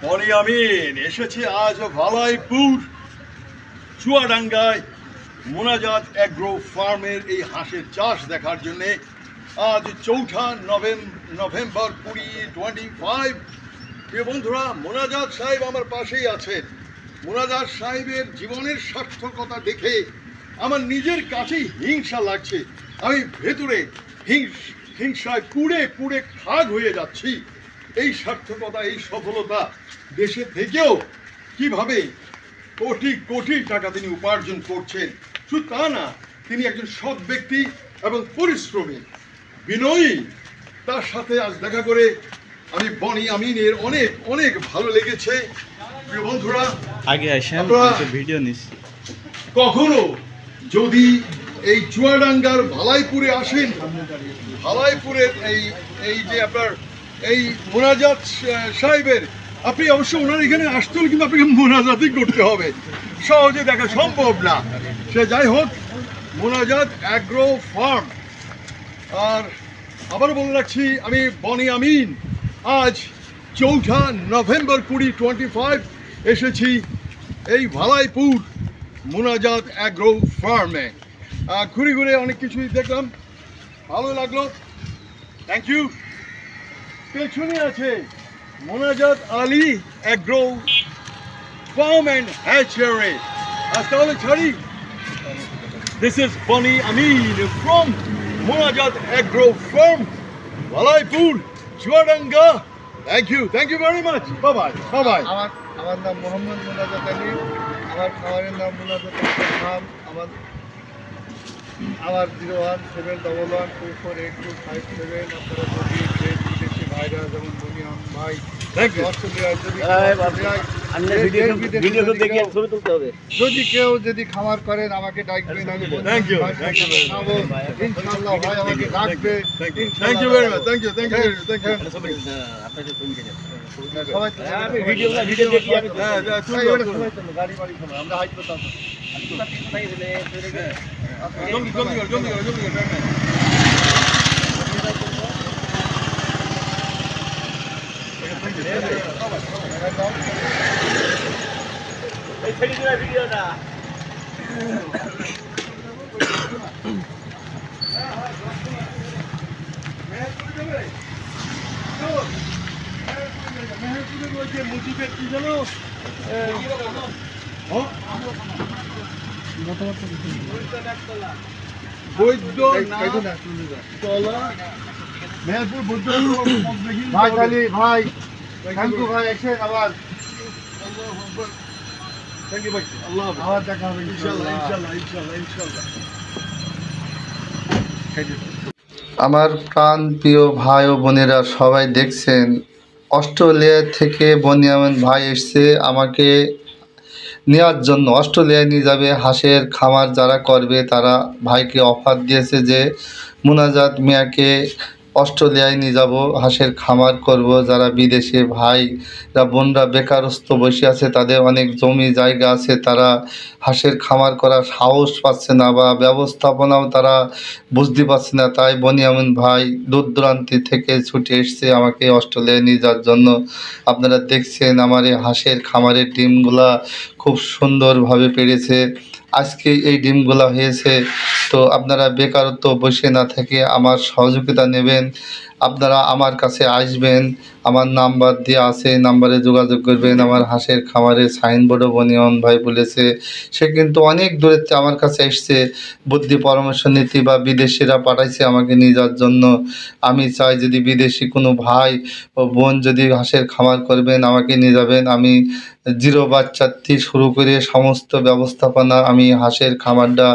বনি আমিন এসেছি আজ ভালাইপুর চুয়াডাঙ্গায় মোনাজাত অ্যাগ্রো ফার্মের এই হাঁসের চাষ দেখার জন্যে। আজ 4 নভেম্বর 2025। প্রিয় বন্ধুরা, মোনাজাত সাহেব আমার পাশেই আছেন। মোনাজাত সাহেবের জীবনের সার্থকতা দেখে আমার নিজের কাছেই হিংসা লাগছে। আমি ভেতরে হিংসায় পুড়ে পুড়ে খাগ হয়ে যাচ্ছি। এই সার্থকতা, এই সফলতা দেশে থেকেও কিভাবে কোটি কোটি টাকা তিনি উপার্জন করছেন, শুধু তা না, তিনি একজন সৎ ব্যক্তি এবং পরিশ্রমী, বিনয়ী। তার সাথে আজ দেখা করে আমি বনি আমিনের অনেক অনেক ভালো লেগেছে। প্রিয় বন্ধুরা, আগে আসেন, ভিডিও নিস। কখনো যদি এই চুয়াডাঙ্গার ভালাইপুরে আসেন, ভালাইপুরের এই যে আপনার এই মোনাজাত সাহেবের, আপনি অবশ্য ওনার এখানে আসতে হলে কিন্তু আপনাকে মোনাজাতই করতে হবে, সহজে দেখা সম্ভব না। সে যাই হোক, মোনাজাত অ্যাগ্রো ফার্ম। আর আবারও বলে রাখছি, আমি বনি আমিন আজ 4 নভেম্বর 2025 এসেছি এই ভালাইপুর মোনাজাত অ্যাগ্রো ফার্মে। ঘুরে ঘুরে অনেক কিছুই দেখলাম, ভালো লাগলো। Thank you. পেছনে আছে Monajat Ali agro farm and hatchery. আজ তাহলে ছাড়ি। This is Boni Amin from Monajat agro farm, Bhalaipur, Chuadanga. Thank you very much. Bye bye. আমার নাম মোহাম্মদ মোনাজাত আলী। আমার খাবারের নাম মোনাজাত ফার্ম। আমার 01711248257। আপনারা যদি দেশ বিদেশি ভাইরা, যেমন বনিয়াম ভাই অস্ট্রেলিয়ায়, যদি কেউ যদি খামার করেন আমাকে ডাকবেন। আমি ইনশাআল্লাহ ভাই আমাকে ডাকবে। Thank you very much. Thank you. সবাই গাড়ি বাড়ি আমরা হাইট করতাম। মুজিবের কি জানো, ভাই থ্যাংক ইউ ভাই। এসে আবার থ্যাংক ইউ ভাই। আল্লাহ আবার দেখা হবে ইনশাআল্লাহ। আমার প্রাণ প্রিয় ভাই ও বোনেরা, সবাই দেখছেন অস্ট্রেলিয়া থেকে বনিয়ামিন ভাই এসছে আমাকে নেওয়ার জন্য। অস্ট্রেলিয়ায় নিয়ে যাবে হাঁসের খামার যারা করবে, তারা ভাইকে অফার দিয়েছে যে মোনাজাত মিয়াকে অস্ট্রেলিয়ায় নিয়ে যাব, হাঁসের খামার করব। যারা বিদেশে ভাইরা বোনরা বেকারস্থ বসে আছে, তাদের অনেক জমি জায়গা আছে, তারা হাঁসের খামার করার সাহস পাচ্ছে না বা ব্যবস্থাপনাও তারা বুঝতে পারছে না। তাই বনিয়ামিন ভাই দূর দূরান্তি থেকে ছুটে এসছে আমাকে অস্ট্রেলিয়ায় নিয়ে যাওয়ার জন্য। আপনারা দেখছেন আমার এই হাঁসের খামারের ডিমগুলা খুব সুন্দরভাবে পেড়েছে। আজকে এই ডিমগুলা হয়েছে। তো আপনারা বেকারত্ব বসে না থেকে আমার সহযোগিতা নেবেন। আপনারা আমার কাছে আসবেন, আমার নাম্বার দেওয়া আছে, নাম্বারে যোগাযোগ করবেন। আমার হাঁসের খামারে সাইনবোর্ডও বনিয়ামিন ভাই বলেছে। সে কিন্তু অনেক দূরেতে আমার কাছে এসছে, বুদ্ধি পরামর্শ নীতি বা বিদেশিরা পাঠাইছে আমাকে নিয়ে যাওয়ার জন্য। আমি চাই যদি বিদেশি কোনো ভাই ও বোন যদি হাঁসের খামার করবেন, আমাকে নিয়ে যাবেন। আমি 0 বাচ্চার থেকে শুরু করে সমস্ত ব্যবস্থাপনা, আমি হাঁসের খামারটা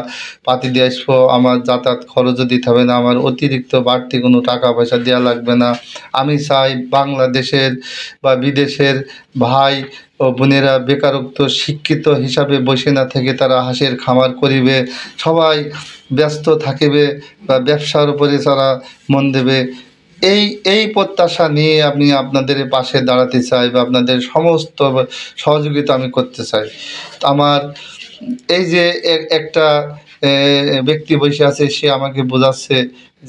পাতি দিয়ে আসবো। আমার যাতায়াত খরচও দিতে হবে না, আমার অতিরিক্ত বাড়তি কোনো টাকা পয়সা দেওয়া লাগবে না। আমি চাই বাংলাদেশের বা বিদেশের ভাই ও বোনেরা বেকারত্ব শিক্ষিত হিসাবে বসে না থেকে তারা হাঁসের খামার করিবে, সবাই ব্যস্ত থাকিবে বা ব্যবসার উপরে তারা মন দেবে। এই প্রত্যাশা নিয়ে আমি আপনাদের পাশে দাঁড়াতে চাই বা আপনাদের সমস্ত সহযোগিতা আমি করতে চাই। আমার এই যে একটা ব্যক্তি বসে আছে, সে আমাকে বোঝাচ্ছে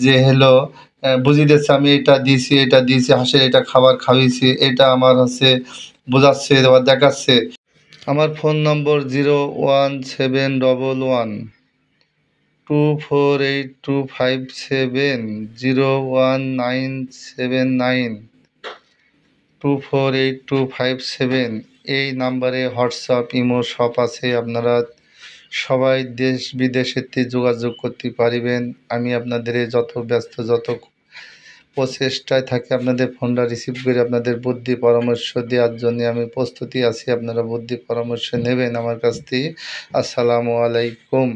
যে হলো বুঝিয়ে দিচ্ছে আমি এটা দিয়েছি, হাঁসের এটা খাবার খাওয়িয়েছি, এটা আমার হচ্ছে বোঝাচ্ছে বা দেখাচ্ছে। আমার ফোন নম্বর 017112482570197 248257 এই নাম্বারে হোয়াটসঅ্যাপ ইমো সব আছে। আপনারা সবাই দেশ বিদেশেতে যোগাযোগ করতে পারিবেন। আমি আপনাদের যত ব্যস্ত যত প্রচেষ্টায় থাকি আপনাদের ফোনটা রিসিভ করে আপনাদের বুদ্ধি পরামর্শ দেওয়ার জন্য আমি প্রস্তুতি আছি। আপনারা বুদ্ধি পরামর্শ নেবেন আমার কাছ থেকে। আসসালামু আলাইকুম।